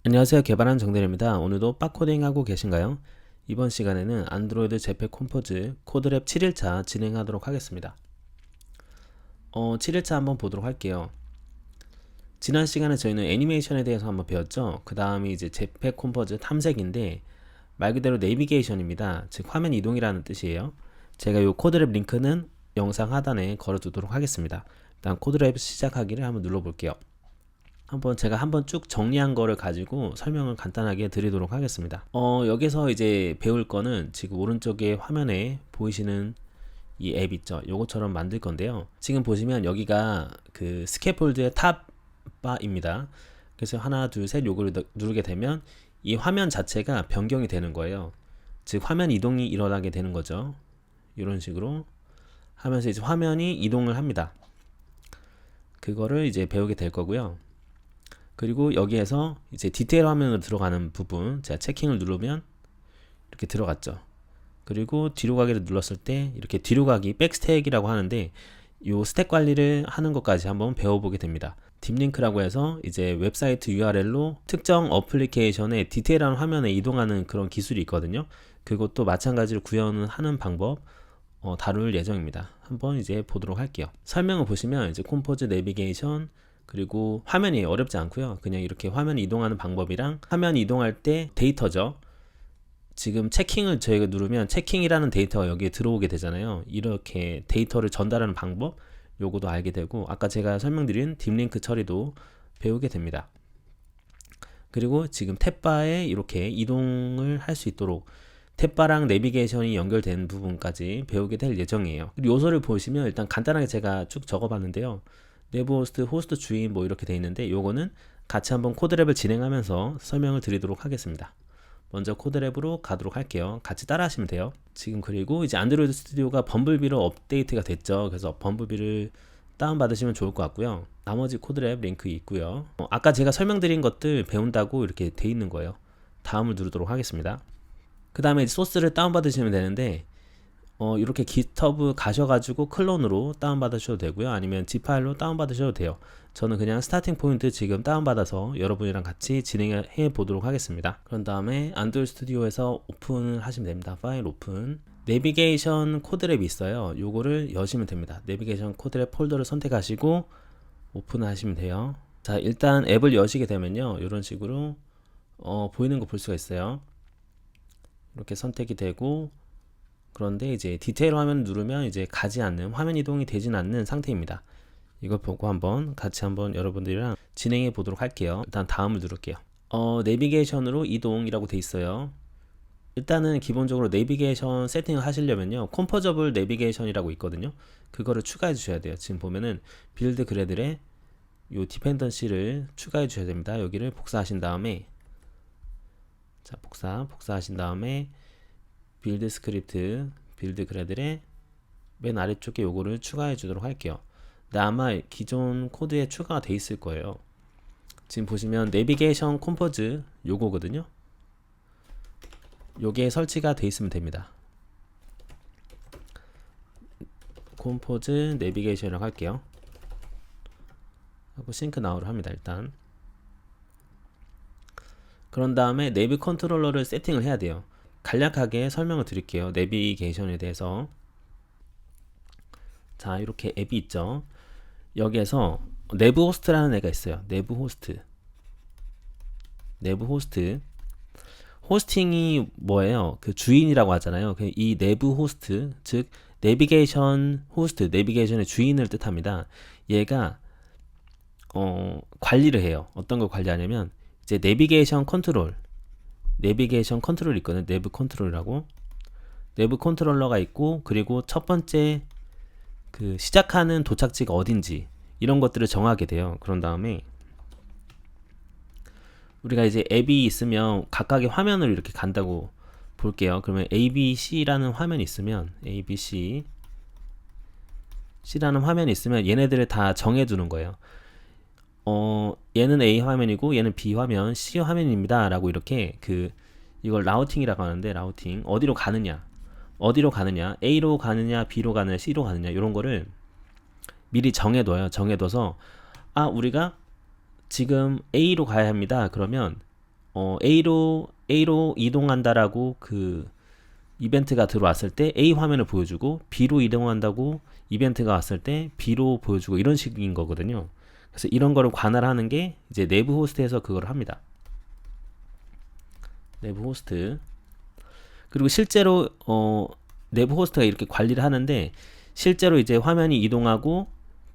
안녕하세요. 개발한 정대리입니다. 오늘도 빡코딩 하고 계신가요? 이번 시간에는 안드로이드 제페 컴포즈 코드랩 7일차 진행하도록 하겠습니다. 7일차 한번 보도록 할게요. 지난 시간에 저희는 애니메이션에 대해서 한번 배웠죠. 그 다음이 이제 제페 컴포즈 탐색인데 말 그대로 내비게이션입니다. 즉 화면 이동이라는 뜻이에요. 제가 이 코드랩 링크는 영상 하단에 걸어두도록 하겠습니다. 일단 코드랩 시작하기를 한번 눌러볼게요. 제가 한번 쭉 정리한 거를 가지고 설명을 간단하게 드리도록 하겠습니다. 여기서 이제 배울 거는 지금 오른쪽에 화면에 보이시는 이 앱 있죠. 요거처럼 만들 건데요. 지금 보시면 여기가 그 스캐폴드의 탑바입니다. 그래서 하나, 둘, 셋 요거를 누르게 되면 이 화면 자체가 변경이 되는 거예요. 즉 화면 이동이 일어나게 되는 거죠. 이런 식으로 하면서 이제 화면이 이동을 합니다. 그거를 이제 배우게 될 거고요. 그리고 여기에서 이제 디테일 화면으로 들어가는 부분, 제가 체킹을 누르면 이렇게 들어갔죠. 그리고 뒤로 가기를 눌렀을 때 이렇게 뒤로 가기 백스택이라고 하는데 이 스택 관리를 하는 것까지 한번 배워보게 됩니다. 딥링크라고 해서 이제 웹사이트 URL로 특정 어플리케이션의 디테일한 화면에 이동하는 그런 기술이 있거든요. 그것도 마찬가지로 구현을 하는 방법 다룰 예정입니다. 한번 이제 보도록 할게요. 설명을 보시면 이제 컴포즈 내비게이션 그리고 화면이 어렵지 않고요. 그냥 이렇게 화면 이동하는 방법이랑 화면 이동할 때 데이터죠. 지금 체킹을 저희가 누르면 체킹이라는 데이터가 여기에 들어오게 되잖아요. 이렇게 데이터를 전달하는 방법 요거도 알게 되고 아까 제가 설명드린 딥링크 처리도 배우게 됩니다. 그리고 지금 탭바에 이렇게 이동을 할 수 있도록 탭바랑 내비게이션이 연결된 부분까지 배우게 될 예정이에요. 그리고 요소를 보시면 일단 간단하게 제가 쭉 적어봤는데요. 내부 호스트, 호스트 주인 뭐 이렇게 돼 있는데 요거는 같이 한번 코드랩을 진행하면서 설명을 드리도록 하겠습니다. 먼저 코드랩으로 가도록 할게요. 같이 따라 하시면 돼요. 지금 그리고 이제 안드로이드 스튜디오가 범블비로 업데이트가 됐죠. 그래서 범블비를 다운받으시면 좋을 것 같고요. 나머지 코드랩 링크 있고요. 아까 제가 설명드린 것들 배운다고 이렇게 돼 있는 거예요. 다음을 누르도록 하겠습니다. 그 다음에 소스를 다운받으시면 되는데 이렇게 GitHub 가셔가지고 클론으로 다운받으셔도 되고요. 아니면 G파일로 다운받으셔도 돼요. 저는 그냥 스타팅 포인트 지금 다운받아서 여러분이랑 같이 진행해 보도록 하겠습니다. 그런 다음에 안드로이드 스튜디오에서 오픈을 하시면 됩니다. 파일 오픈. 내비게이션 코드랩이 있어요. 요거를 여시면 됩니다. 내비게이션 코드랩 폴더를 선택하시고 오픈을 하시면 돼요. 자, 일단 앱을 여시게 되면요. 이런 식으로 보이는 거 볼 수가 있어요. 이렇게 선택이 되고 그런데 이제 디테일 화면 누르면 이제 가지 않는 화면 이동이 되진 않는 상태입니다. 이걸 보고 같이 한번 여러분들이랑 진행해 보도록 할게요. 일단 다음을 누를게요. 내비게이션으로 이동이라고 돼 있어요. 일단은 기본적으로 내비게이션 세팅을 하시려면요. 컴포저블 내비게이션이라고 있거든요. 그거를 추가해 주셔야 돼요. 지금 보면은 빌드 그래들에 요 디펜던시를 추가해 주셔야 됩니다. 여기를 복사하신 다음에 자, 복사하신 다음에 빌드 스크립트, 빌드 그래들의 맨 아래쪽에 요거를 추가해 주도록 할게요. 근데 아마 기존 코드에 추가가 돼 있을 거예요. 지금 보시면 내비게이션 컴포즈 요거거든요. 요게 설치가 돼 있으면 됩니다. 컴포즈 내비게이션이라고 할게요. 하고 싱크 나우를 합니다. 일단 그런 다음에 내비 컨트롤러를 세팅을 해야 돼요. 간략하게 설명을 드릴게요. 내비게이션에 대해서. 자, 이렇게 앱이 있죠. 여기에서 내부 호스트라는 애가 있어요. 내부 호스트. 호스팅이 뭐예요? 그 주인이라고 하잖아요. 이 내부 호스트, 즉 내비게이션 호스트, 내비게이션의 주인을 뜻합니다. 얘가 관리를 해요. 어떤 걸 관리하냐면 이제 내비게이션 컨트롤이 있거든요. 내부 컨트롤이라고. 내부 컨트롤러가 있고 그리고 첫 번째 그 시작하는 도착지가 어딘지 이런 것들을 정하게 돼요. 그런 다음에 우리가 이제 앱이 있으면 각각의 화면을 이렇게 간다고 볼게요. 그러면 ABC라는 화면이 있으면 C라는 화면이 있으면 얘네들을 다 정해두는 거예요. 얘는 A 화면이고 얘는 B 화면, C 화면입니다. 라고 이렇게 이걸 라우팅이라고 하는데 라우팅 어디로 가느냐 A로 가느냐 B로 가느냐 C로 가느냐 이런 거를 미리 정해둬서 우리가 지금 A로 가야 합니다. 그러면 A로 이동한다라고 그 이벤트가 들어왔을 때 A 화면을 보여주고, B로 이동한다고 이벤트가 왔을 때 B로 보여주고, 이런 식인 거거든요. 그래서 이런 거를 관할하는 게 이제 내부 호스트에서 그걸 합니다. 내부 호스트. 그리고 실제로 내부 호스트가 이렇게 관리를 하는데, 실제로 이제 화면이 이동하고,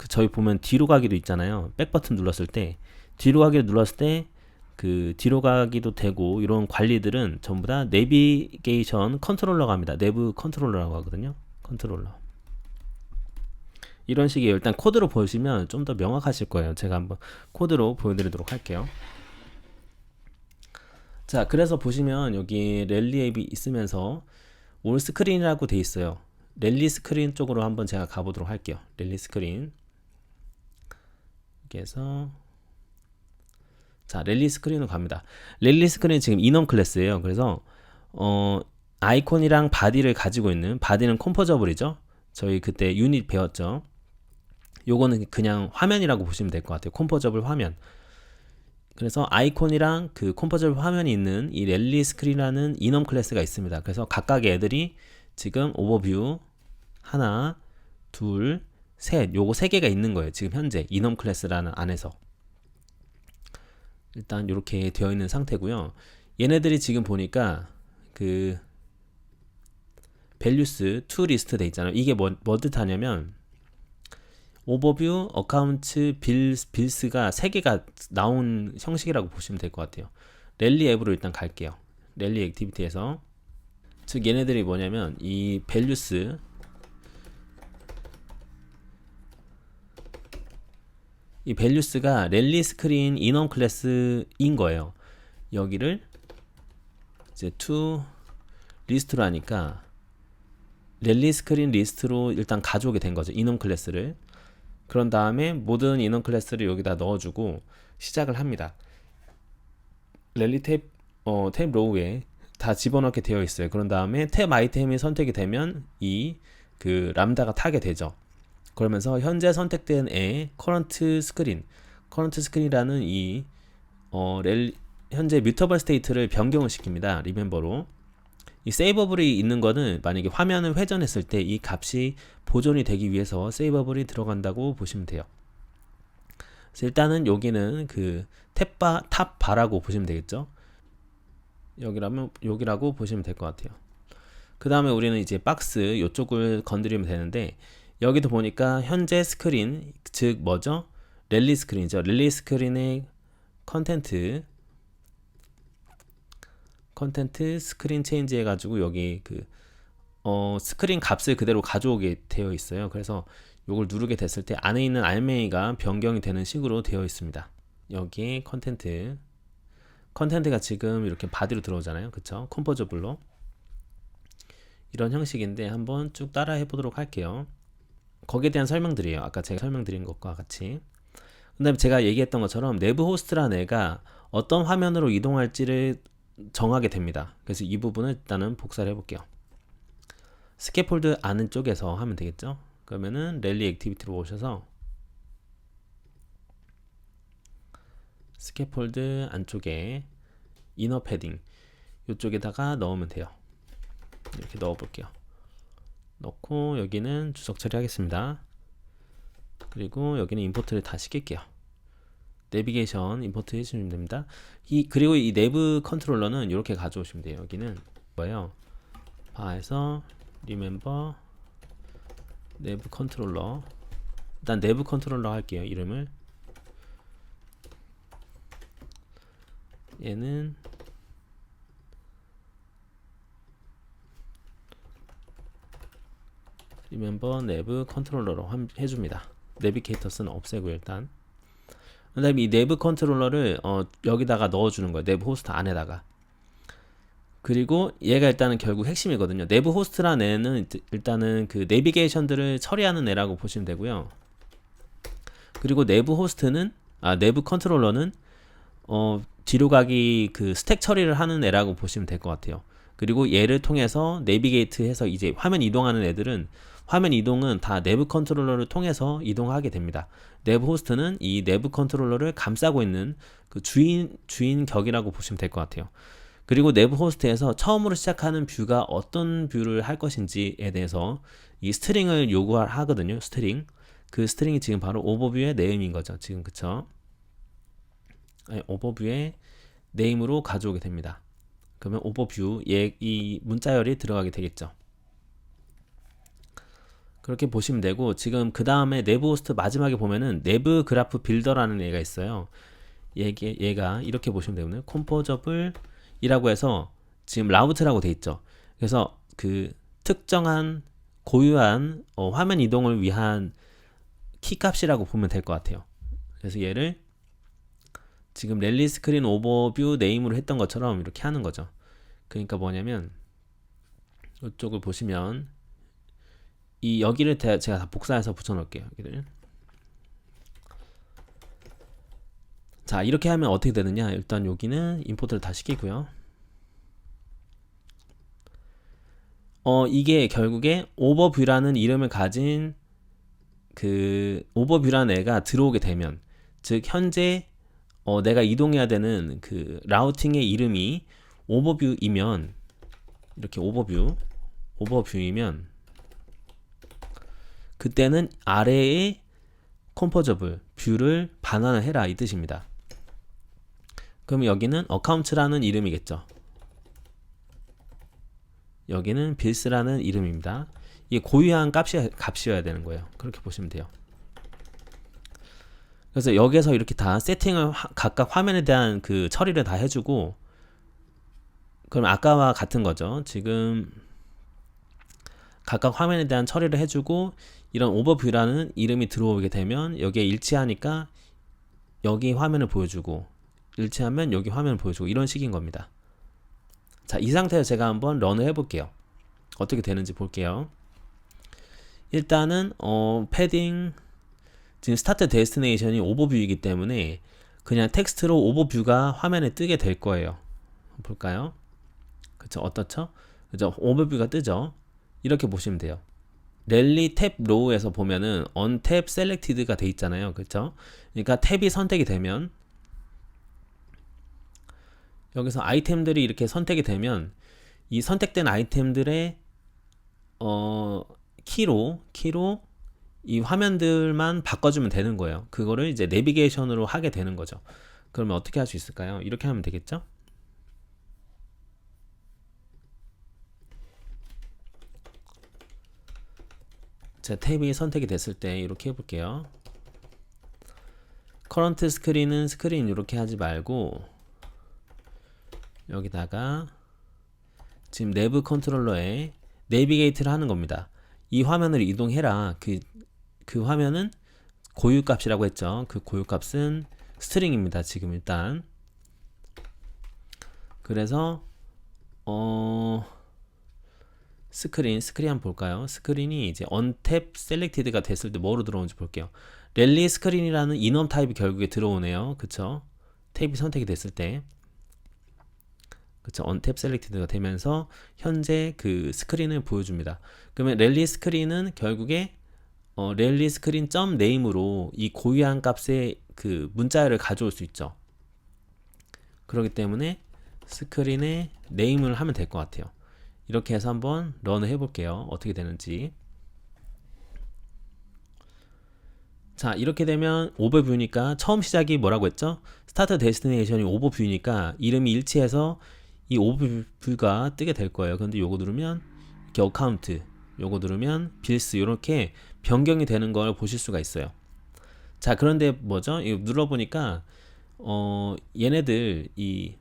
저희 보면 뒤로 가기도 있잖아요. 백 버튼 눌렀을 때 뒤로 가기를 눌렀을 때 그 뒤로 가기도 되고, 이런 관리들은 전부 다 내비게이션 컨트롤러가 합니다. 내부 컨트롤러라고 하거든요. 컨트롤러. 이런 식이에요. 일단 코드로 보시면 좀 더 명확하실 거예요. 제가 한번 코드로 보여드리도록 할게요. 자, 그래서 보시면 여기 랠리 앱이 있으면서 올 스크린이라고 돼 있어요. 랠리 스크린 쪽으로 한번 제가 가보도록 할게요. 랠리 스크린. 그래서 자, 랠리 스크린으로 갑니다. 랠리 스크린 지금 인원 클래스예요. 그래서 아이콘이랑 바디를 가지고 있는, 바디는 컴포저블이죠. 저희 그때 유닛 배웠죠. 요거는 그냥 화면이라고 보시면 될 것 같아요. 컴포저블 화면. 그래서 아이콘이랑 그 컴포저블 화면이 있는 이 랠리 스크린이라는 인원 클래스가 있습니다. 그래서 각각의 애들이 지금 오버뷰 하나, 둘, 셋, 요거 세 개가 있는 거예요. 지금 현재 인원 클래스라는 안에서. 일단 이렇게 되어 있는 상태고요. 얘네들이 지금 보니까 그 values to list 돼 있잖아요. 이게 뭐 뜻하냐면 오버뷰, 어카운트, 빌스가 3개가 나온 형식이라고 보시면 될 것 같아요. 랠리 앱으로 일단 갈게요. 랠리 액티비티에서, 즉 얘네들이 뭐냐면 이 values, 이 values가 랠리 스크린 인원 클래스인 거예요. 여기를 이제 to 리스트로 하니까 랠리 스크린 리스트로 일단 가져오게 된 거죠. 인원 클래스를. 그런 다음에 모든 인원 클래스를 여기다 넣어주고 시작을 합니다. 랠리 탭 로우에 다 집어넣게 되어 있어요. 그런 다음에 탭 아이템이 선택이 되면 이 그 람다가 타게 되죠. 그러면서 현재 선택된 애 커런트 스크린이라는 이 현재 뮤터블 스테이트를 변경을 시킵니다. 리멤버로. 이 세이버블이 있는 거는 만약에 화면을 회전했을 때 이 값이 보존이 되기 위해서 세이버블이 들어간다고 보시면 돼요. 그래서 일단은 여기는 그 탑바라고 보시면 되겠죠. 여기라고 보시면 될 것 같아요. 그 다음에 우리는 이제 박스 이쪽을 건드리면 되는데, 여기도 보니까 현재 스크린, 즉 뭐죠? 랠리 스크린이죠. 랠리 스크린의 컨텐트 스크린 체인지 해가지고 여기 그 스크린 값을 그대로 가져오게 되어 있어요. 그래서 이걸 누르게 됐을 때 안에 있는 알맹이가 변경이 되는 식으로 되어 있습니다. 여기에 컨텐트가 지금 이렇게 바디로 들어오잖아요. 그쵸? 컴포저블로. 이런 형식인데 한번 쭉 따라 해보도록 할게요. 거기에 대한 설명드려요. 아까 제가 설명드린 것과 같이. 그 다음에 제가 얘기했던 것처럼 내부 호스트라는 애가 어떤 화면으로 이동할지를 정하게 됩니다. 그래서 이 부분을 일단은 복사를 해볼게요. 스캐폴드 아는 쪽에서 하면 되겠죠. 그러면은 랠리 액티비티로 오셔서 스캐폴드 안쪽에 이너 패딩 이쪽에다가 넣으면 돼요. 이렇게 넣어볼게요. 넣고 여기는 주석 처리하겠습니다. 그리고 여기는 임포트를 다 시킬게요. 내비게이션 임포트 해주시면 됩니다. 그리고 이 내부 컨트롤러는 이렇게 가져오시면 돼요. 여기는 뭐예요? 바에서 리멤버 내부 컨트롤러, 일단 내부 컨트롤러 할게요. 이름을 얘는 리멤버 내부 컨트롤러로 해줍니다. 내비게이터스는 없애고 일단. 그 다음에 이 내부 컨트롤러를 여기다가 넣어주는 거예요. 내부 호스트 안에다가. 그리고 얘가 일단은 결국 핵심이거든요. 내부 호스트라는 애는 일단은 그 내비게이션들을 처리하는 애라고 보시면 되고요. 그리고 내부 컨트롤러는 뒤로 가기 그 스택 처리를 하는 애라고 보시면 될 것 같아요. 그리고 얘를 통해서 내비게이트 해서 이제 화면 이동하는 애들은 화면 이동은 다 내부 컨트롤러를 통해서 이동하게 됩니다. 내부 호스트는 이 내부 컨트롤러를 감싸고 있는 그 주인 격이라고 보시면 될 것 같아요. 그리고 내부 호스트에서 처음으로 시작하는 뷰가 어떤 뷰를 할 것인지에 대해서 이 스트링을 요구하거든요. 스트링. 그 스트링이 지금 바로 오버뷰의 네임인 거죠. 지금 그쵸? 아니, 오버뷰의 네임으로 가져오게 됩니다. 그러면 오버뷰 이 문자열이 들어가게 되겠죠. 그렇게 보시면 되고, 지금 그 다음에 내부 호스트 마지막에 보면은 내부 그래프 빌더라는 애가 있어요. 얘가 이렇게 보시면 되거든요. 컴포저블 이라고 해서 지금 라우트라고 돼 있죠. 그래서 그 특정한 고유한 화면 이동을 위한 키값이라고 보면 될 것 같아요. 그래서 얘를 지금 랠리 스크린 오버뷰 네임으로 했던 것처럼 이렇게 하는 거죠. 그러니까 뭐냐면 이쪽을 보시면 이 여기를 제가 다 복사해서 붙여놓을게요. 여기를. 자, 이렇게 하면 어떻게 되느냐? 일단 여기는 임포트를 다 시키고요. 이게 결국에 오버뷰라는 이름을 가진 그 오버뷰라는 애가 들어오게 되면, 즉 현재 내가 이동해야 되는 그 라우팅의 이름이 오버뷰이면, 이렇게 오버뷰이면 그때는 아래에 컴포저블 뷰를 반환을 해라 이 뜻입니다. 그럼 여기는 어카운트라는 이름이겠죠. 여기는 빌스라는 이름입니다. 이게 고유한 값이어야 되는 거예요. 그렇게 보시면 돼요. 그래서 여기에서 이렇게 다 세팅을 각각 화면에 대한 그 처리를 다 해주고, 그럼 아까와 같은 거죠. 지금 각각 화면에 대한 처리를 해주고, 이런 오버뷰라는 이름이 들어오게 되면 여기에 일치하니까 여기 화면을 보여주고, 일치하면 여기 화면을 보여주고, 이런 식인 겁니다. 자, 이 상태에서 제가 한번 런을 해볼게요. 어떻게 되는지 볼게요. 일단은 패딩 지금 스타트 데스티네이션이 오버뷰이기 때문에 그냥 텍스트로 오버뷰가 화면에 뜨게 될 거예요. 볼까요? 그쵸? 어떻죠? 그죠? 오버뷰가 뜨죠? 이렇게 보시면 돼요. 랠리 탭 로우에서 보면은 언탭 셀렉티드가 돼 있잖아요. 그쵸? 그러니까 탭이 선택이 되면, 여기서 아이템들이 이렇게 선택이 되면 이 선택된 아이템들의 키로 이 화면들만 바꿔주면 되는 거예요. 그거를 이제 내비게이션으로 하게 되는 거죠. 그러면 어떻게 할 수 있을까요? 이렇게 하면 되겠죠? 제 탭이 선택이 됐을 때 이렇게 해볼게요. 커런트 스크린은 스크린 이렇게 하지 말고, 여기다가 지금 내부 컨트롤러에 내비게이트를 하는 겁니다. 이 화면을 이동해라. 그 화면은 고유값이라고 했죠. 그 고유값은 스트링입니다. 지금 일단. 그래서 스크린 한번 볼까요? 스크린이 이제 언탭 셀렉티드가 됐을 때 뭐로 들어오는지 볼게요. 랠리 스크린이라는 인원 타입이 결국에 들어오네요. 그쵸? 탭이 선택이 됐을 때, 그쵸? 언탭 셀렉티드가 되면서 현재 그 스크린을 보여줍니다. 그러면 랠리 스크린은 결국에 랠리 스크린 점 네임으로 이 고유한 값의 그 문자열을 가져올 수 있죠. 그렇기 때문에 스크린에 네임을 하면 될 것 같아요. 이렇게 해서 한번 런을 해볼게요. 어떻게 되는지. 자, 이렇게 되면 오버뷰니까 처음 시작이 뭐라고 했죠? 스타트 데스티네이션이 오버뷰니까 이름이 일치해서 이 오버뷰가 뜨게 될 거예요. 근데 요거 누르면 이렇게 어카운트, 요거 누르면 빌스, 이렇게 변경이 되는 걸 보실 수가 있어요. 자, 그런데 뭐죠? 이거 눌러보니까 얘네들 이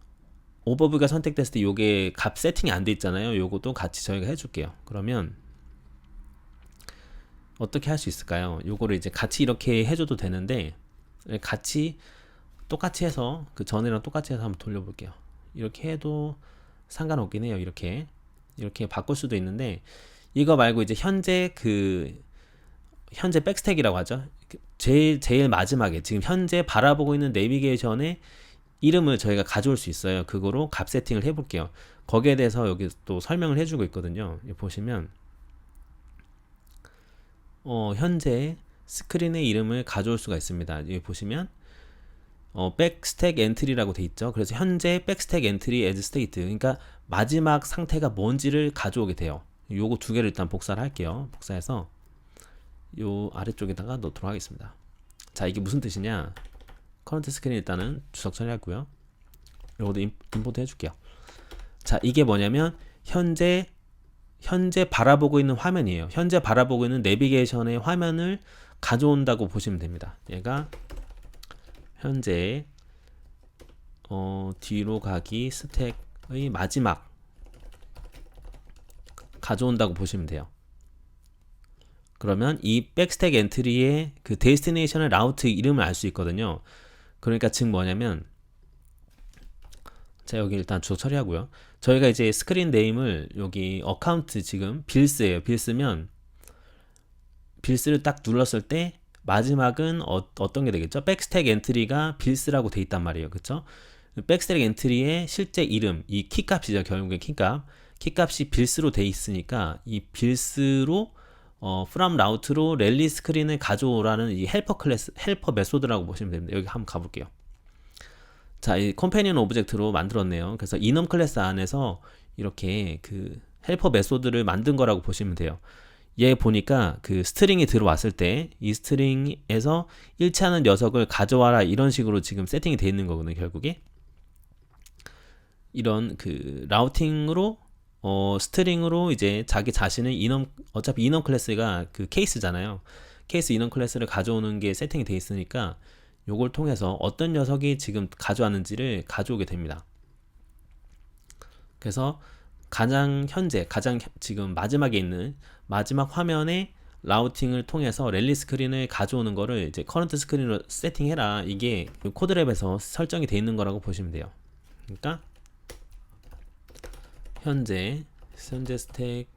오버뷰가 선택됐을 때 요게 값 세팅이 안 돼 있잖아요. 요것도 같이 저희가 해줄게요. 그러면 어떻게 할 수 있을까요? 요거를 이제 같이 이렇게 해줘도 되는데, 같이 똑같이 해서 그 전이랑 똑같이 해서 한번 돌려볼게요. 이렇게 해도 상관없긴 해요. 이렇게 바꿀 수도 있는데, 이거 말고 이제 현재 백스택이라고 하죠. 제일 마지막에 지금 현재 바라보고 있는 내비게이션의 이름을 저희가 가져올 수 있어요. 그거로 값 세팅을 해볼게요. 거기에 대해서 여기 또 설명을 해주고 있거든요. 보시면 현재 스크린의 이름을 가져올 수가 있습니다. 여기 보시면 백스택 엔트리라고 돼 있죠. 그래서 현재 백스택 엔트리 as state, 그러니까 마지막 상태가 뭔지를 가져오게 돼요. 요거 두 개를 일단 복사를 할게요. 복사해서 요 아래쪽에다가 넣도록 하겠습니다. 자, 이게 무슨 뜻이냐? 커런트 스크린 일단은 주석 처리하고요. 요것도 임포트 해줄게요. 자, 이게 뭐냐면 현재 바라보고 있는 화면이에요. 현재 바라보고 있는 내비게이션의 화면을 가져온다고 보시면 됩니다. 얘가 현재 뒤로 가기 스택의 마지막 가져온다고 보시면 돼요. 그러면 이 백스택 엔트리의 그 데스티네이션의 라우트 이름을 알 수 있거든요. 그러니까 즉 뭐냐면, 자, 여기 일단 주소 처리하고요. 저희가 이제 스크린 네임을 여기 어카운트 지금 빌스예요. 빌스면 빌스를 딱 눌렀을 때 마지막은 어떤 게 되겠죠? 백스택 엔트리가 빌스라고 돼 있단 말이에요. 그쵸? 백스택 엔트리의 실제 이름, 이 키값이죠. 결국엔 키값이 빌스로 돼 있으니까 이 빌스로 from route로 랠리 스크린을 가져오라는 이 헬퍼 메소드라고 보시면 됩니다. 여기 한번 가볼게요. 자, 이 컴패니언 오브젝트로 만들었네요. 그래서 이넘 클래스 안에서 이렇게 그 헬퍼 메소드를 만든 거라고 보시면 돼요. 얘 보니까 그 스트링이 들어왔을 때 이 스트링에서 일치하는 녀석을 가져와라, 이런 식으로 지금 세팅이 되어 있는 거거든요. 결국에 이런 그 라우팅으로 스트링으로 이제 자기 자신의 어차피 이넘 클래스가 그 케이스잖아요. 케이스 이넘 클래스를 가져오는 게 세팅이 되어 있으니까 요걸 통해서 어떤 녀석이 지금 가져왔는지를 가져오게 됩니다. 그래서 가장 지금 마지막에 있는 마지막 화면의 라우팅을 통해서 랠리 스크린을 가져오는 거를 이제 커런트 스크린으로 세팅해라, 이게 코드랩에서 설정이 되어 있는 거라고 보시면 돼요. 그러니까 현재 스택,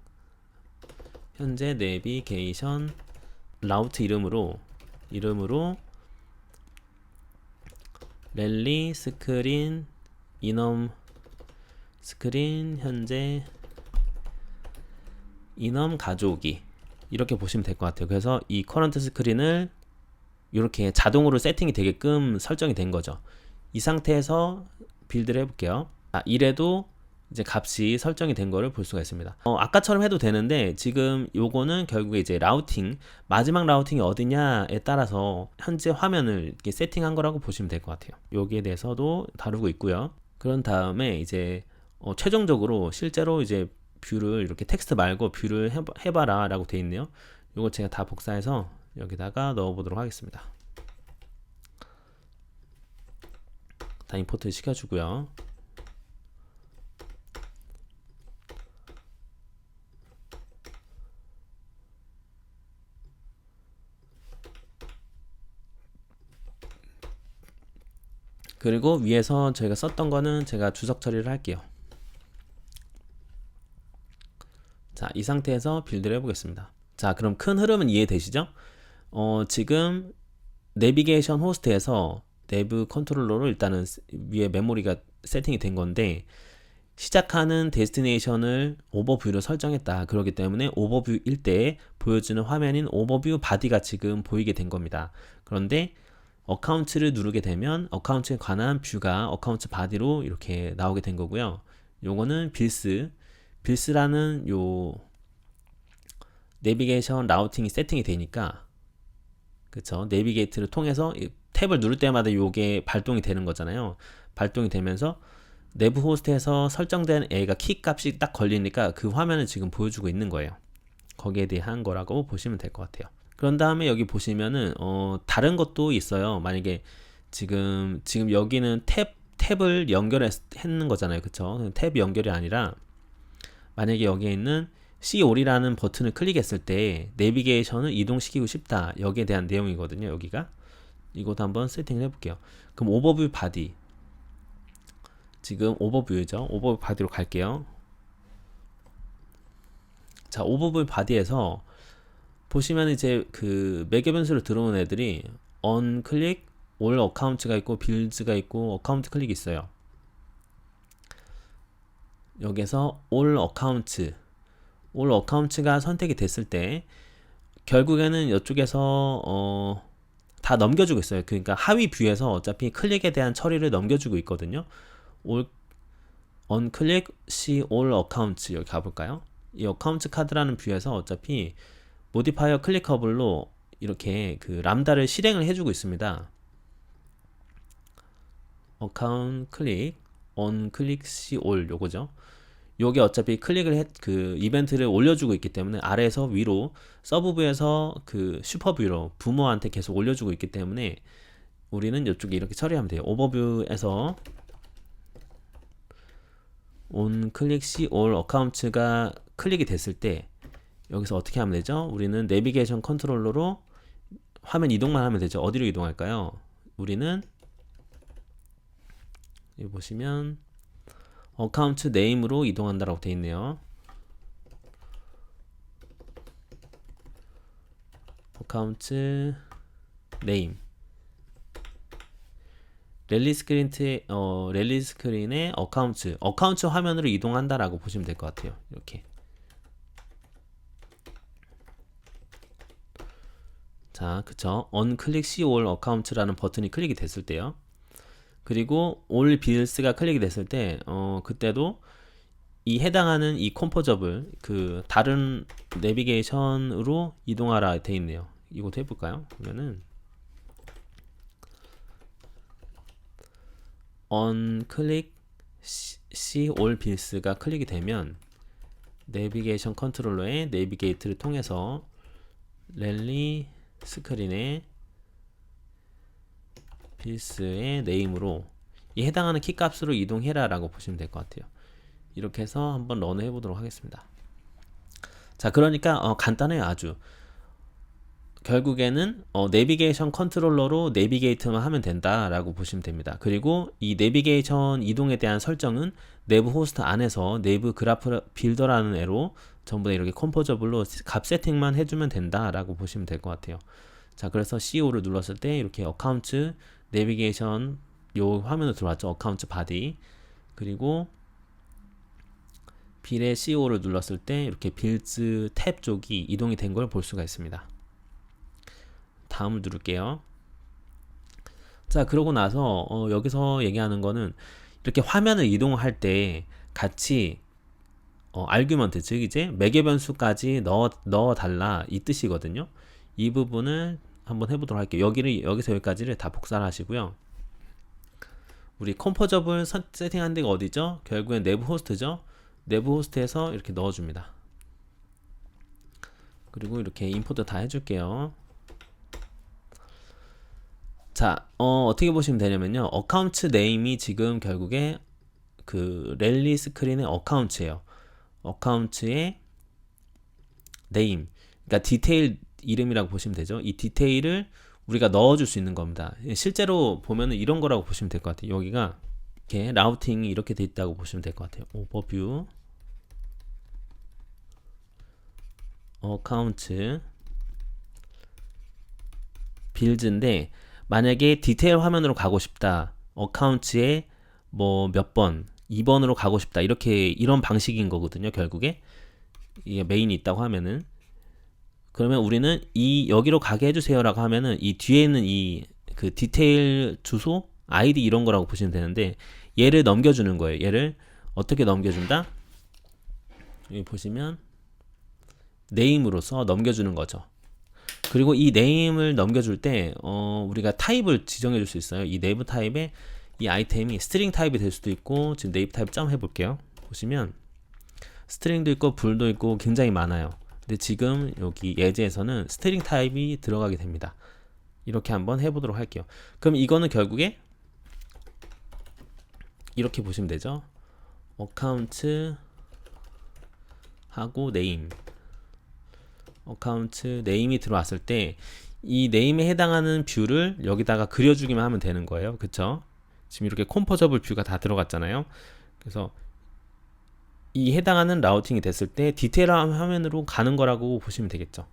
현재 내비게이션 라우트 이름으로 랠리 스크린 이넘 스크린 현재 이넘 가져오기, 이렇게 보시면 될 것 같아요. 그래서 이 커런트 스크린을 이렇게 자동으로 세팅이 되게끔 설정이 된 거죠. 이 상태에서 빌드를 해볼게요. 이래도 이제 값이 설정이 된 거를 볼 수가 있습니다. 아까처럼 해도 되는데 지금 요거는 결국에 이제 마지막 라우팅이 어디냐에 따라서 현재 화면을 이렇게 세팅한 거라고 보시면 될 것 같아요. 여기에 대해서도 다루고 있고요. 그런 다음에 이제 최종적으로 실제로 이제 뷰를 이렇게 텍스트 말고 뷰를 해봐라 라고 되어 있네요. 요거 제가 다 복사해서 여기다가 넣어보도록 하겠습니다. 다 임포트 시켜주고요. 그리고 위에서 저희가 썼던 거는 제가 주석 처리를 할게요. 자, 이 상태에서 빌드를 해보겠습니다. 자, 그럼 큰 흐름은 이해되시죠? 지금 내비게이션 호스트에서 내부 컨트롤러로 일단은 위에 메모리가 세팅이 된 건데, 시작하는 데스티네이션을 오버뷰로 설정했다. 그렇기 때문에 오버뷰일 때 보여주는 화면인 오버뷰 바디가 지금 보이게 된 겁니다. 그런데 어카운트를 누르게 되면 어카운트에 관한 뷰가 어카운트 바디로 이렇게 나오게 된 거고요. 요거는 빌스라는 요 내비게이션 라우팅이 세팅이 되니까, 그쵸, 내비게이트를 통해서 탭을 누를 때마다 요게 발동이 되는 거잖아요. 발동이 되면서 내부 호스트에서 설정된 애가 키 값이 딱 걸리니까 그 화면을 지금 보여주고 있는 거예요. 거기에 대한 거라고 보시면 될 것 같아요. 그런 다음에 여기 보시면은 다른 것도 있어요. 만약에 지금 여기는 탭을 연결했는 거잖아요. 그쵸? 탭 연결이 아니라 만약에 여기에 있는 C 올이라는 버튼을 클릭했을 때 내비게이션을 이동시키고 싶다, 여기에 대한 내용이거든요. 여기가 이것도 한번 세팅을 해볼게요. 그럼 오버뷰 바디, 지금 오버뷰죠. 오버뷰 바디로 갈게요. 자, 오버뷰 바디에서 보시면 이제 그 매개 변수로 들어온 애들이 언클릭, 올 어카운트가 있고 빌드가 있고 어카운트 클릭이 있어요. 여기서 올 어카운트가 선택이 됐을 때 결국에는 이쪽에서 다 넘겨주고 있어요. 그러니까 하위 뷰에서 어차피 클릭에 대한 처리를 넘겨주고 있거든요. all onClick see all accounts 여기 가볼까요? 이 어카운트 카드라는 뷰에서 어차피 모디파이어 클릭커블로 이렇게 그 람다를 실행을 해주고 있습니다. 어카운트 클릭 onClick see all 요거죠. 요게 어차피 그 이벤트를 올려주고 있기 때문에 아래에서 위로 서브뷰에서 그 슈퍼뷰로 부모한테 계속 올려주고 있기 때문에 우리는 이쪽에 이렇게 처리하면 돼요. 오버뷰에서 on click see all accounts가 클릭이 됐을 때 여기서 어떻게 하면 되죠? 우리는 내비게이션 컨트롤러로 화면 이동만 하면 되죠. 어디로 이동할까요? 우리는 여기 보시면 어카운트 네임으로 이동한다라고 되어 있네요. 어카운트 네임 랠리 스크린의 어카운트 화면으로 이동한다라고 보시면 될 것 같아요. 이렇게. 자, 그쵸. onClick see all account라는 버튼이 클릭이 됐을 때요. 그리고 all bills가 클릭이 됐을 때, 그때도 이 해당하는 이 컴포저블 그 다른 내비게이션으로 이동하라 돼 있네요. 이것도 해볼까요? 그러면은 onClick see all bills가 클릭이 되면 내비게이션 컨트롤러의 내비게이트를 통해서 랠리 스크린의 빌스의 네임으로 이 해당하는 키 값으로 이동해라 라고 보시면 될 것 같아요. 이렇게 해서 한번 런을 해보도록 하겠습니다. 자, 그러니까 간단해요. 아주 결국에는 내비게이션 컨트롤러로 내비게이트만 하면 된다라고 보시면 됩니다. 그리고 이 내비게이션 이동에 대한 설정은 내부 호스트 안에서 내부 그래프 빌더라는 애로 전부 다 이렇게 컴포저블로 값 세팅만 해주면 된다라고 보시면 될 것 같아요. 자, 그래서 CO를 눌렀을 때 이렇게 어카운트 내비게이션 요 화면으로 들어왔죠. 어카운트 바디 그리고 빌의 CO를 눌렀을 때 이렇게 빌즈 탭 쪽이 이동이 된 걸 볼 수가 있습니다. 다음을 누를게요. 자, 그러고 나서 여기서 얘기하는 거는 이렇게 화면을 이동할 때 같이 아규먼트 즉 이제 매개 변수까지 넣어 달라 이 뜻이거든요. 이 부분을 한번 해보도록 할게요. 여기서 여기까지를 다 복사를 하시고요. 우리 컴포저블 세팅한 데가 어디죠? 결국엔 내부 호스트죠. 내부 호스트에서 이렇게 넣어줍니다. 그리고 이렇게 임포트 다 해줄게요. 자, 어떻게 보시면 되냐면요. 어카운트 네임이 지금 결국에 그 랠리 스크린의 어카운트예요. 어카운트의 네임, 그러니까 디테일 이름이라고 보시면 되죠. 이 디테일을 우리가 넣어줄 수 있는 겁니다. 실제로 보면은 이런 거라고 보시면 될 것 같아요. 여기가 이렇게 라우팅이 이렇게 돼 있다고 보시면 될 것 같아요. 오버뷰, 어카운트, 빌드인데 만약에 디테일 화면으로 가고 싶다. 어카운트에 뭐 몇 번, 2번으로 가고 싶다. 이런 방식인 거거든요. 결국에 이게 메인이 있다고 하면은 그러면 우리는 여기로 가게 해주세요라고 하면은 이 뒤에 있는 이 그 디테일 주소, 아이디 이런 거라고 보시면 되는데 얘를 넘겨주는 거예요. 얘를 어떻게 넘겨준다? 여기 보시면 네임으로서 넘겨주는 거죠. 그리고 이 네임을 넘겨줄 때 우리가 타입을 지정해 줄 수 있어요. 이 네이브 타입에 이 아이템이 스트링 타입이 될 수도 있고 지금 네이브 타입 점 해볼게요. 보시면 스트링도 있고 불도 있고 굉장히 많아요. 근데 지금 여기 예제에서는 스트링 타입이 들어가게 됩니다. 이렇게 한번 해보도록 할게요. 그럼 이거는 결국에 이렇게 보시면 되죠. 어카운트 하고 네임, 어카운트 네임이 들어왔을 때 이 네임에 해당하는 뷰를 여기다가 그려주기만 하면 되는 거예요. 그쵸? 지금 이렇게 컴포저블 뷰가 다 들어갔잖아요. 그래서 이 해당하는 라우팅이 됐을 때 디테일한 화면으로 가는 거라고 보시면 되겠죠.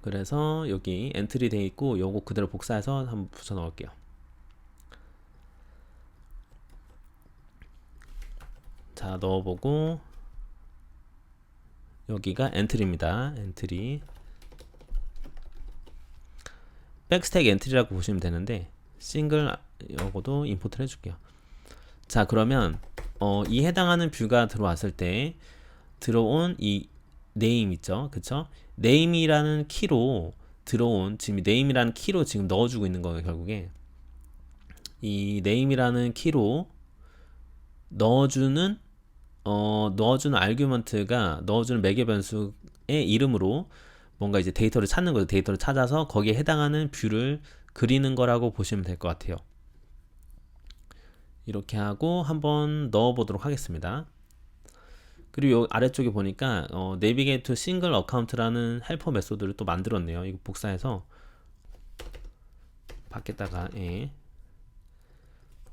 그래서 여기 엔트리 되어 있고 요거 그대로 복사해서 한번 붙여 넣을게요. 자, 넣어보고 여기가 엔트리입니다. 엔트리. 백스택 엔트리라고 보시면 되는데 싱글 요거도 임포트를 해줄게요. 자, 그러면 이 해당하는 뷰가 들어왔을 때 들어온 이 네임 있죠, 그쵸? 네임이라는 키로 들어온, 지금 네임이라는 키로 지금 넣어주고 있는 거예요. 결국에 이 네임이라는 키로 넣어주는 아규먼트가, 넣어주는 매개 변수의 이름으로 뭔가 이제 데이터를 찾는 거죠. 데이터를 찾아서 거기에 해당하는 뷰를 그리는 거라고 보시면 될 것 같아요. 이렇게 하고 한번 넣어 보도록 하겠습니다. 그리고 요 아래쪽에 보니까 Navigate to Single Account라는 헬퍼 메소드를 또 만들었네요. 이거 복사해서 밖에다가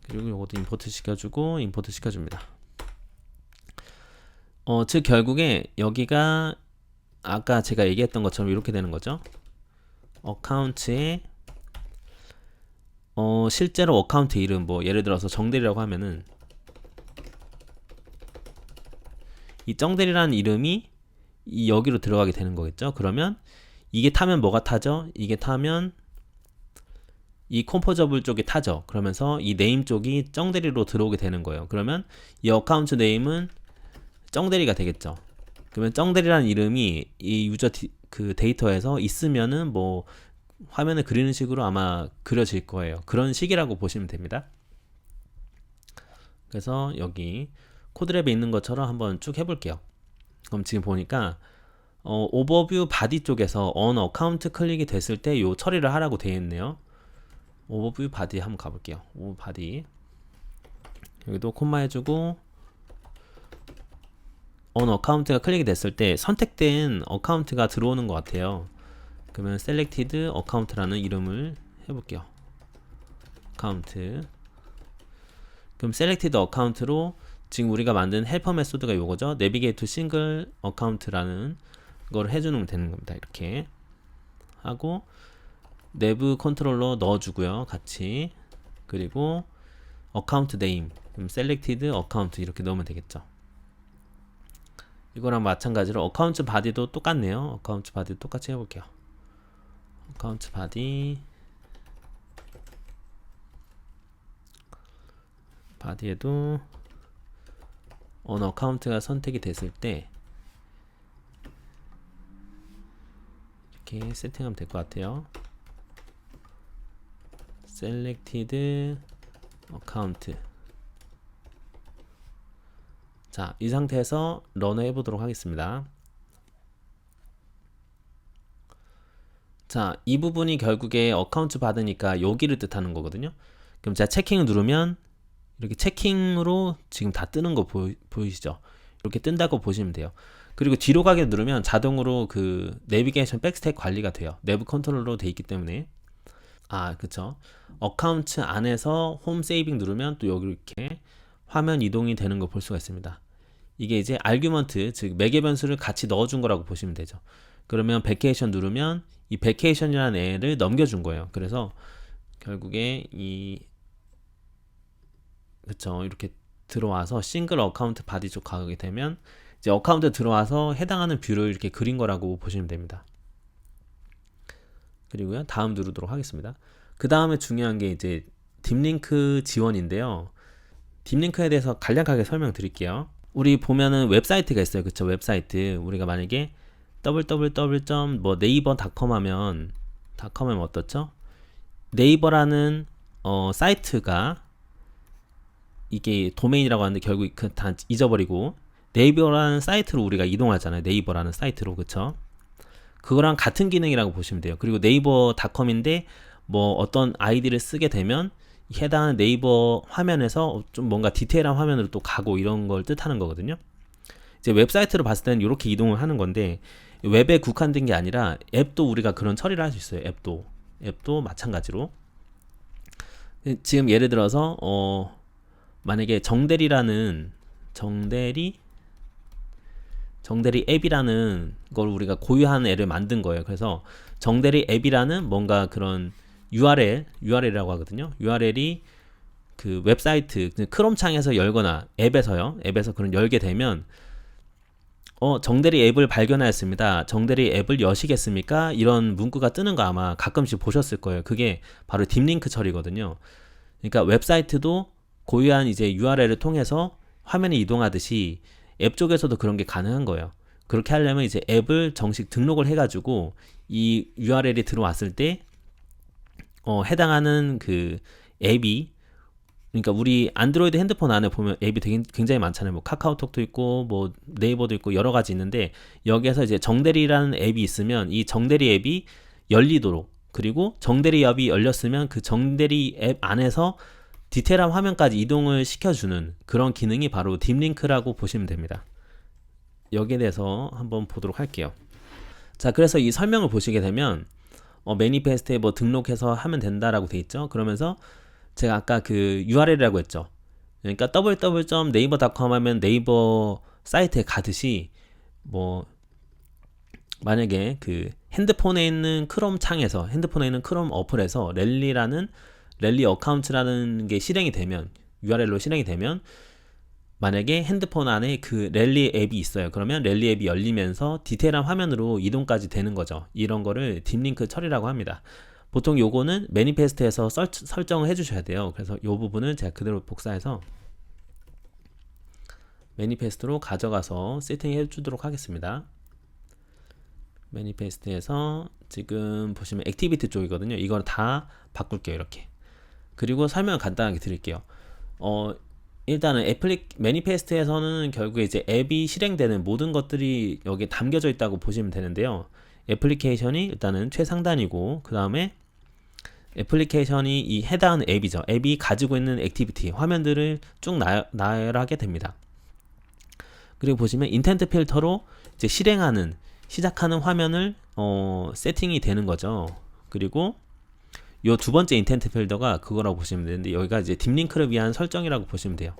그리고 요것도 임포트 시켜주고 임포트 시켜줍니다. 즉 결국에 여기가 아까 제가 얘기했던 것처럼 이렇게 되는 거죠. 어카운트에 실제로 어카운트 이름, 뭐 예를 들어서 정대리라고 하면은 이 정대리라는 이름이 여기로 들어가게 되는 거겠죠. 그러면 이게 타면 뭐가 타죠? 이게 타면 이 컴포저블 쪽이 타죠. 그러면서 이 네임 쪽이 정대리로 들어오게 되는 거예요. 그러면 이 어카운트 네임은 정대리가 되겠죠. 그러면 정대리라는 이름이 이 유저 그 데이터에서 있으면은 뭐 화면을 그리는 식으로 아마 그려질 거예요. 그런 식이라고 보시면 됩니다. 그래서 여기 코드랩에 있는 것처럼 한번 쭉 해볼게요. 그럼 지금 보니까 오버뷰 바디 쪽에서 on 어카운트 클릭이 됐을 때 요 처리를 하라고 되어 있네요. 오버뷰 바디 한번 가볼게요. 오버 바디 여기도 콤마 해주고 on 어카운트가 클릭이 됐을 때 선택된 어카운트가 들어오는 것 같아요. 그러면 selected account라는 이름을 해볼게요. 어카운트. 그럼 selected account로 지금 우리가 만든 헬퍼 메소드가 요거죠. navigate to single account라는 걸 해주면 되는 겁니다. 이렇게 하고 내부 컨트롤러 넣어주고요. 같이. 그리고 account name, 그럼 selected account 이렇게 넣으면 되겠죠. 이거랑 마찬가지로 어카운트 바디도 똑같네요. 어카운트 바디 똑같이 해볼게요. 어카운트 바디 바디에도 on 어카운트가 선택이 됐을 때 이렇게 세팅하면 될 것 같아요. selected account. 자, 이 상태에서 런을 해보도록 하겠습니다. 자, 이 부분이 결국에 어카운트 받으니까 여기를 뜻하는 거거든요. 그럼 제가 체킹을 누르면 이렇게 체킹으로 지금 다 뜨는 거 보이시죠? 이렇게 뜬다고 보시면 돼요. 그리고 뒤로 가게 누르면 자동으로 그 내비게이션 백스택 관리가 돼요. 내부 컨트롤러로 돼 있기 때문에. 아, 그쵸. 어카운트 안에서 홈 세이빙 누르면 또 여기 이렇게 화면 이동이 되는 걸 볼 수가 있습니다. 이게 이제 아규먼트, 즉 매개 변수를 같이 넣어준 거라고 보시면 되죠. 그러면 베케이션 누르면 이 베케이션이라는 애를 넘겨준 거예요. 그래서 결국에 그쵸, 이렇게 들어와서 싱글 어카운트 바디 쪽 가게 되면 이제 어카운트 들어와서 해당하는 뷰를 이렇게 그린 거라고 보시면 됩니다. 그리고요, 다음 누르도록 하겠습니다. 그 다음에 중요한 게 이제 딥링크 지원인데요. 딥링크에 대해서 간략하게 설명드릴게요. 우리 보면은 웹사이트가 있어요. 그쵸? 웹사이트. 우리가 만약에 www.네이버.com 하면 어떻죠? 네이버라는 사이트가 이게 도메인이라고 하는데 결국 다 잊어버리고 네이버라는 사이트로 우리가 이동하잖아요. 네이버라는 사이트로. 그쵸? 그거랑 같은 기능이라고 보시면 돼요. 그리고 네이버닷컴인데 뭐 어떤 아이디를 쓰게 되면 해당하는 네이버 화면에서 좀 뭔가 디테일한 화면으로 또 가고 이런 걸 뜻하는 거거든요. 이제 웹사이트로 봤을 때는 이렇게 이동을 하는 건데 웹에 국한된 게 아니라 앱도 우리가 그런 처리를 할 수 있어요. 앱도 마찬가지로. 지금 예를 들어서 만약에 정대리 앱이라는 걸 우리가 고유한 애를 만든 거예요. 그래서 정대리 앱이라는 뭔가 그런 URL이라고 하거든요. URL이 그 웹사이트 크롬 창에서 열거나 앱에서 그런 열게 되면 정대리 앱을 발견하였습니다. 정대리 앱을 여시겠습니까? 이런 문구가 뜨는 거 아마 가끔씩 보셨을 거예요. 그게 바로 딥링크 처리거든요. 그러니까 웹사이트도 고유한 이제 URL을 통해서 화면이 이동하듯이 앱 쪽에서도 그런 게 가능한 거예요. 그렇게 하려면 이제 앱을 정식 등록을 해가지고 이 URL이 들어왔을 때 해당하는 그 앱이, 그러니까 우리 안드로이드 핸드폰 안에 보면 앱이 되게 굉장히 많잖아요. 뭐 카카오톡도 있고 뭐 네이버도 있고 여러 가지 있는데, 여기에서 이제 정대리라는 앱이 있으면 이 정대리 앱이 열리도록, 그리고 정대리 앱이 열렸으면 그 정대리 앱 안에서 디테일한 화면까지 이동을 시켜주는 그런 기능이 바로 딥링크라고 보시면 됩니다. 여기에 대해서 한번 보도록 할게요. 자, 그래서 이 설명을 보시게 되면 매니페스트에 뭐 등록해서 하면 된다라고 돼 있죠. 그러면서 제가 아까 그 URL이라고 했죠. 그러니까 www.naver.com 하면 네이버 사이트에 가듯이, 뭐 만약에 그 핸드폰에 있는 크롬 창에서, 핸드폰에 있는 크롬 어플에서 랠리 어카운트라는 게 실행이 되면, URL로 실행이 되면, 만약에 핸드폰 안에 그 랠리 앱이 있어요. 그러면 랠리 앱이 열리면서 디테일한 화면으로 이동까지 되는 거죠. 이런 거를 딥링크 처리라고 합니다. 보통 요거는 매니페스트에서 설정을 해주셔야 돼요. 그래서 요 부분은 제가 그대로 복사해서 매니페스트로 가져가서 세팅해 주도록 하겠습니다. 매니페스트에서 지금 보시면 액티비티 쪽이거든요. 이걸 다 바꿀게요. 이렇게. 그리고 설명을 간단하게 드릴게요. 일단은 매니페스트에서는 결국에 이제 앱이 실행되는 모든 것들이 여기에 담겨져 있다고 보시면 되는데요. 애플리케이션이 일단은 최상단이고, 그 다음에 애플리케이션이 이 해당하는 앱이죠. 앱이 가지고 있는 액티비티, 화면들을 쭉 나열하게 됩니다. 그리고 보시면 인텐트 필터로 이제 시작하는 화면을 세팅이 되는 거죠. 그리고 요 두 번째 인텐트 필터가 그거라고 보시면 되는데, 여기가 이제 딥링크를 위한 설정이라고 보시면 돼요.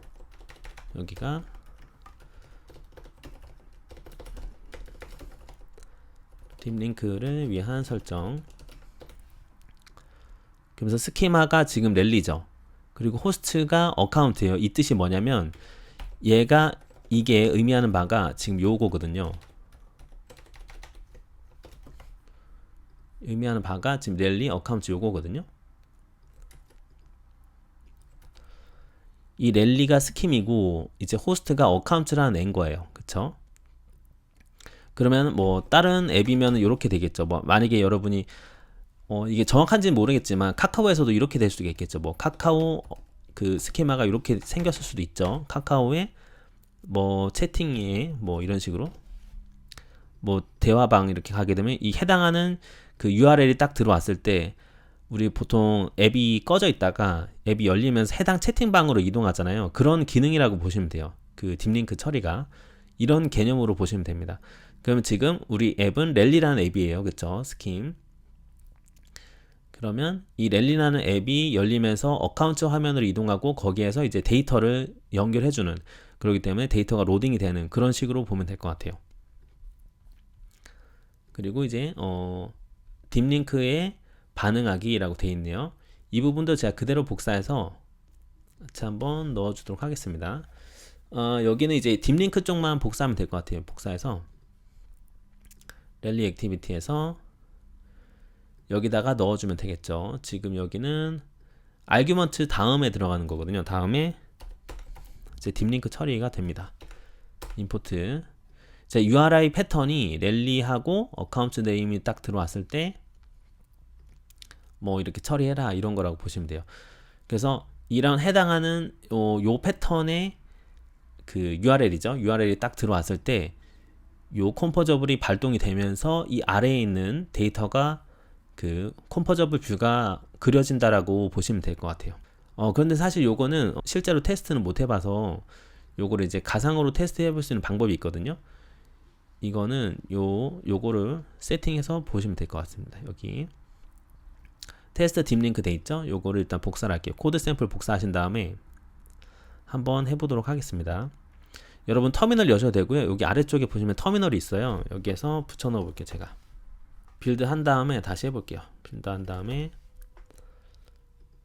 여기가 딥링크를 위한 설정. 그래서 스키마가 지금 랠리죠. 그리고 호스트가 어카운트예요. 이 뜻이 뭐냐면 이게 의미하는 바가 지금 요거거든요. 의미하는 바가 지금 랠리 어카운트 요거거든요. 이 랠리가 스킴이고 이제 호스트가 어카운트라는 앤 거예요. 그쵸? 그러면 뭐 다른 앱이면 이렇게 되겠죠. 뭐 만약에 여러분이 이게 정확한지는 모르겠지만 카카오에서도 이렇게 될 수도 있겠죠. 뭐 카카오 그 스키마가 이렇게 생겼을 수도 있죠. 카카오에 뭐 채팅에 뭐 이런 식으로 뭐 대화방 이렇게 가게 되면 이 해당하는 그 URL이 딱 들어왔을 때, 우리 보통 앱이 꺼져 있다가 앱이 열리면서 해당 채팅방으로 이동하잖아요. 그런 기능이라고 보시면 돼요. 그 딥링크 처리가 이런 개념으로 보시면 됩니다. 그러면 지금 우리 앱은 랠리라는 앱이에요. 그쵸? 스킴. 그러면 이 랠리라는 앱이 열리면서 어카운트 화면으로 이동하고 거기에서 이제 데이터를 연결해주는, 그렇기 때문에 데이터가 로딩이 되는 그런 식으로 보면 될 것 같아요. 그리고 이제 딥링크에 반응하기라고 되어 있네요. 이 부분도 제가 그대로 복사해서 같이 한번 넣어주도록 하겠습니다. 여기는 이제 딥링크 쪽만 복사하면 될 것 같아요. 복사해서 랠리 액티비티에서 여기다가 넣어주면 되겠죠. 지금 여기는 아규먼트 다음에 들어가는 거거든요. 다음에 이제 딥링크 처리가 됩니다. 임포트. 자, URI 패턴이 랠리하고 어카운트 네임이 딱 들어왔을 때 뭐 이렇게 처리해라 이런 거라고 보시면 돼요. 그래서 이런 해당하는 요 패턴의 그 URL이죠. URL이 딱 들어왔을 때 요 컴포저블이 발동이 되면서 이 아래에 있는 데이터가 그 컴포저블 뷰가 그려진다라고 보시면 될 것 같아요. 그런데 사실 요거는 실제로 테스트는 못 해봐서 요거를 이제 가상으로 테스트 해볼 수 있는 방법이 있거든요. 이거는 요거를 세팅해서 보시면 될 것 같습니다. 여기 테스트 딥링크 돼 있죠? 요거를 일단 복사를 할게요. 코드 샘플 복사하신 다음에 한번 해보도록 하겠습니다. 여러분 터미널 여셔도 되고요. 여기 아래쪽에 보시면 터미널이 있어요. 여기에서 붙여 넣어 볼게요. 제가 빌드 한 다음에 다시 해볼게요. 빌드 한 다음에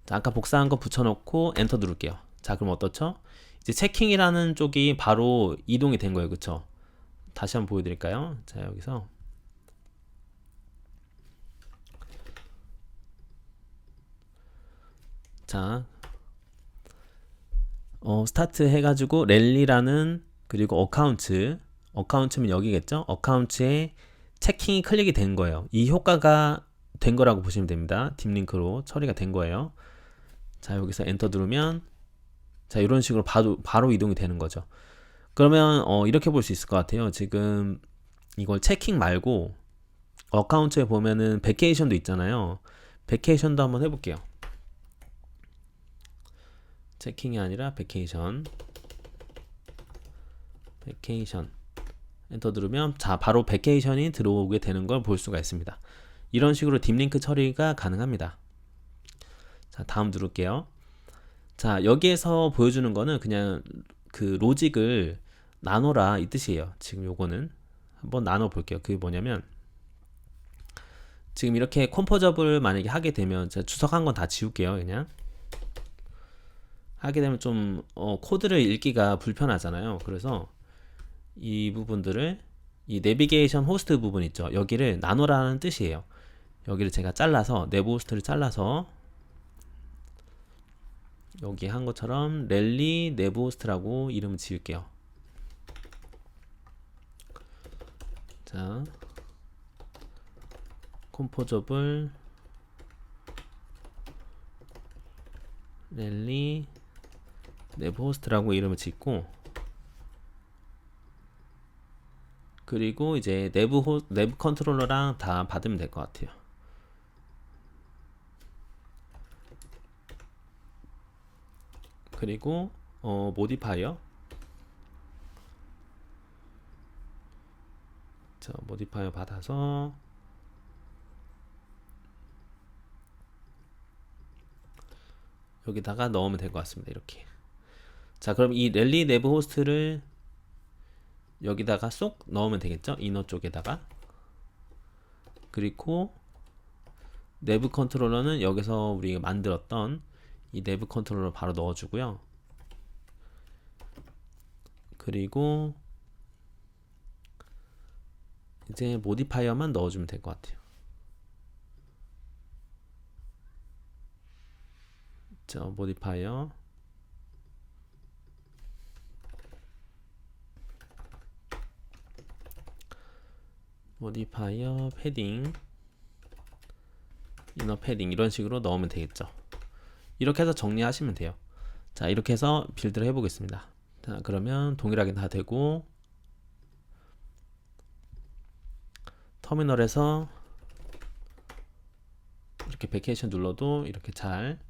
자, 아까 복사한 거 붙여놓고 엔터 누를게요. 자, 그럼 어떻죠? 이제 체킹이라는 쪽이 바로 이동이 된 거예요. 그쵸? 다시 한번 보여드릴까요? 자, 여기서 자, 스타트 해가지고 랠리라는, 그리고 어카운트면 여기겠죠? 어카운트에 체킹이 클릭이 된 거예요. 이 효과가 된 거라고 보시면 됩니다. 딥링크로 처리가 된 거예요. 자, 여기서 엔터 누르면 자, 이런 식으로 바로 이동이 되는 거죠. 그러면 이렇게 볼 수 있을 것 같아요. 지금 이걸 체킹 말고 어카운트에 보면은 베케이션도 있잖아요. 베케이션도 한번 해볼게요. 체킹이 아니라 베케이션 엔터 누르면 자, 바로 베케이션이 들어오게 되는 걸 볼 수가 있습니다. 이런 식으로 딥링크 처리가 가능합니다. 자, 다음 누를게요. 자, 여기에서 보여주는 거는 그냥 그 로직을 나눠라 이 뜻이에요. 지금 요거는 한번 나눠 볼게요. 그게 뭐냐면 지금 이렇게 컴포저블 만약에 하게 되면 제가 주석한 건 다 지울게요. 그냥 하게 되면 좀 코드를 읽기가 불편하잖아요. 그래서 이 부분들을, 이 내비게이션 호스트 부분 있죠, 여기를 나눠라는 뜻이에요. 여기를 제가 잘라서, 내부 호스트를 잘라서 여기 한 것처럼 랠리 내부 호스트라고 이름을 지을게요. 자, 컴포저블 랠리 내부 호스트라고 이름을 짓고, 그리고 이제 내부 컨트롤러랑 다 받으면 될 것 같아요. 그리고 모디파이어, 자, 모디파이어 받아서 여기다가 넣으면 될 것 같습니다. 이렇게. 자, 그럼 이 랠리 내부 호스트를 여기다가 쏙 넣으면 되겠죠? 이너 쪽에다가. 그리고 내부 컨트롤러는 여기서 우리가 만들었던 이 내부 컨트롤러 바로 넣어주고요. 그리고 이제 모디파이어만 넣어주면 될 것 같아요. 자, 모디파이어, 패딩, 이너 패딩 이런 식으로 넣으면 되겠죠. 이렇게 해서 정리하시면 돼요. 자, 이렇게 해서 빌드를 해보겠습니다. 자, 그러면 동일하게 다 되고, 터미널에서 이렇게 베케이션 눌러도 이렇게 잘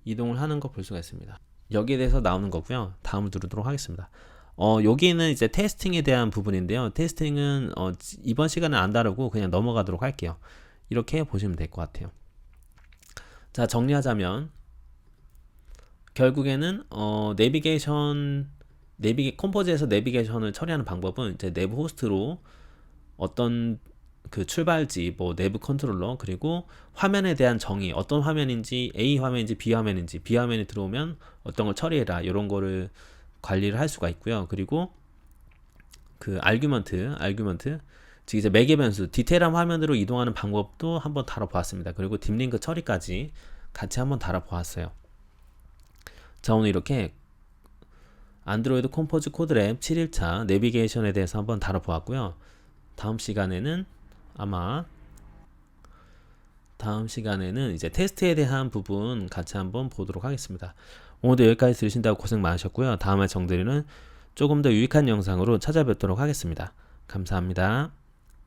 이동을 하는 거 볼 수가 있습니다. 여기에 대해서 나오는 거고요. 다음을 누르도록 하겠습니다. 여기는 이제 테스팅에 대한 부분인데요. 테스팅은 이번 시간은 안 다루고 그냥 넘어가도록 할게요. 이렇게 보시면 될 것 같아요. 자, 정리하자면 결국에는 컴포즈에서 내비게이션을 처리하는 방법은 이제 내부 호스트로 어떤 그 출발지, 뭐 내부 컨트롤러, 그리고 화면에 대한 정의, 어떤 화면인지, A 화면인지 B 화면인지, B 화면이 들어오면 어떤 걸 처리해라, 이런 거를 관리를 할 수가 있고요. 그리고 그 아규먼트, 즉 이제 매개 변수, 디테일한 화면으로 이동하는 방법도 한번 다뤄보았습니다. 그리고 딥링크 처리까지 같이 한번 다뤄보았어요. 자, 오늘 이렇게 안드로이드 컴포즈 코드랩 7일차 내비게이션에 대해서 한번 다뤄보았고요. 다음 시간에는 이제 테스트에 대한 부분 같이 한번 보도록 하겠습니다. 오늘도 여기까지 들으신다고 고생 많으셨고요. 다음에 정들이는 조금 더 유익한 영상으로 찾아뵙도록 하겠습니다. 감사합니다.